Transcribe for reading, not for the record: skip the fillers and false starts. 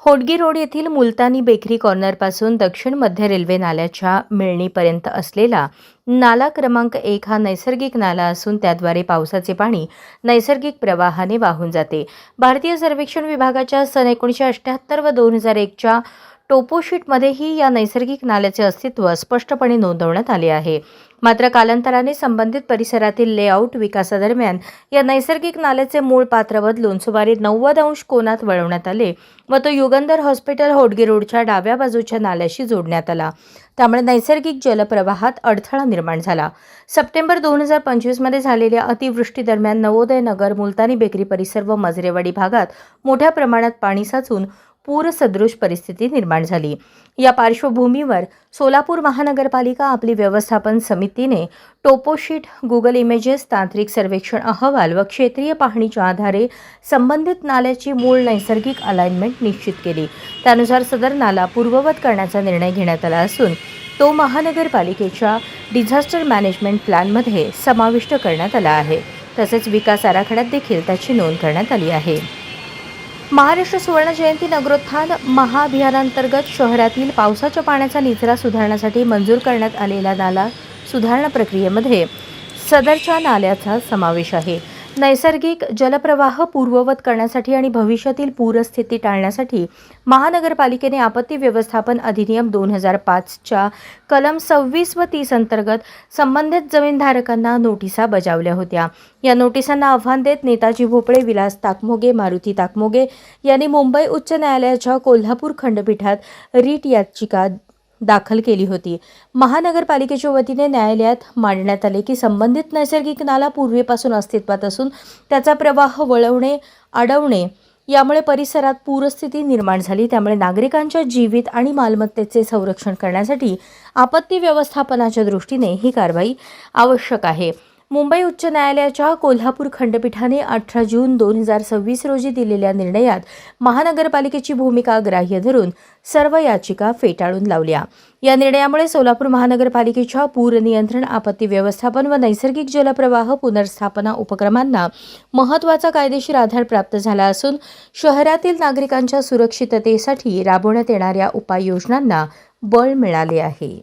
Hodgi road येथील मुलतानी bakery कॉर्नरपासून दक्षिण मध्य रेल्वे नाल्याच्या मिळणीपर्यंत असलेला नाला क्रमांक 1 हा नैसर्गिक नाला असून त्याद्वारे पावसाचे पाणी नैसर्गिक प्रवाहाने वाहून जाते. भारतीय सर्वेक्षण विभागाच्या सन 1978 व 2001च्या टोपोशीटमध्येही या नैसर्गिक नाल्याचे अस्तित्व स्पष्टपणे नोंदवण्यात आले आहे. मात्र कालांतराने संबंधित परिसरातील लेआउट विकासादरम्यान या नैसर्गिक नाल्याचे मूळ पात्र बदलून सुमारे 90 अंश कोनात वळवण्यात आले व तो युगंधर हॉस्पिटल होडगी रोडच्या डाव्या बाजूच्या नाल्याशी जोडण्यात आला. त्यामुळे नैसर्गिक जलप्रवाहात अडथळा निर्माण झाला. सप्टेंबर 2025 मध्ये झालेल्या अतिवृष्टीदरम्यान नवोदय नगर, मुलतानी बेकरी परिसर व मजरेवाडी भागात मोठ्या प्रमाणात पाणी साचून पूरसदृश परिस्थिती निर्माण झाली. या पार्श्वभूमीवर सोलापूर महानगरपालिका आपली व्यवस्थापन समितीने टोपोशीट, गुगल इमेजेस, तांत्रिक सर्वेक्षण अहवाल व क्षेत्रीय पाहणीच्या आधारे संबंधित नाल्याची मूळ नैसर्गिक अलाइनमेंट निश्चित केली. त्यानुसार सदर नाला पूर्ववत करण्याचा निर्णय घेण्यात आला असून तो महानगरपालिकेच्या डिझास्टर मॅनेजमेंट प्लॅनमध्ये समाविष्ट करण्यात आला आहे. तसेच विकास आराखड्यात देखील त्याची नोंद करण्यात आली आहे. महाराष्ट्र सुवर्ण जयंती नगरोत्थान महाअभियानांतर्गत शहरातील पावसाच्या पाण्याचा निचरा सुधारण्यासाठी मंजूर करण्यात आलेल्या नाला सुधारणा प्रक्रियेमध्ये सदरच्या नाल्याचा समावेश आहे. नैसर्गिक जलप्रवाह पूर्ववत करण्यासाठी आणि भविष्यातील पूरस्थिती टाळण्यासाठी महानगरपालिकेने आपत्ती व्यवस्थापन अधिनियम 2005च्या कलम 26 व 30 अंतर्गत संबंधित जमीनधारकांना नोटिसा बजावल्या होत्या. या नोटिसांना आव्हान देत नेताजी भोपळे, विलास ताकमोगे, मारुती ताकमोगे यांनी मुंबई उच्च न्यायालयाच्या कोल्हापूर खंडपीठात रिट याचिका दाखल केली होती. महानगरपालिकेच्या वतीने न्यायालयात मांडण्यात आले की संबंधित नैसर्गिक नाला पूर्वीपासून अस्तित्वात असून त्याचा प्रवाह वळवणे, अडवणे यामुळे परिसरात पूरस्थिती निर्माण झाली. त्यामुळे नागरिकांच्या जीवित आणि मालमत्तेचे संरक्षण करण्यासाठी आपत्ती व्यवस्थापनाच्या दृष्टीने ही कारवाई आवश्यक आहे. मुंबई उच्च न्यायालयाच्या कोल्हापूर खंडपीठाने 18 जून 2026 रोजी दिलेल्या निर्णयात महानगरपालिकेची भूमिका ग्राह्य धरून सर्व याचिका फेटाळून लावल्या. या निर्णयामुळे सोलापूर महानगरपालिकेच्या पूर नियंत्रण, आपत्ती व्यवस्थापन व नैसर्गिक जलप्रवाह पुनर्स्थापना उपक्रमांना महत्त्वाचा कायदेशीर आधार प्राप्त झाला असून शहरातील नागरिकांच्या सुरक्षिततेसाठी राबवण्यात येणाऱ्या उपाययोजनांना बळ मिळाले आहे.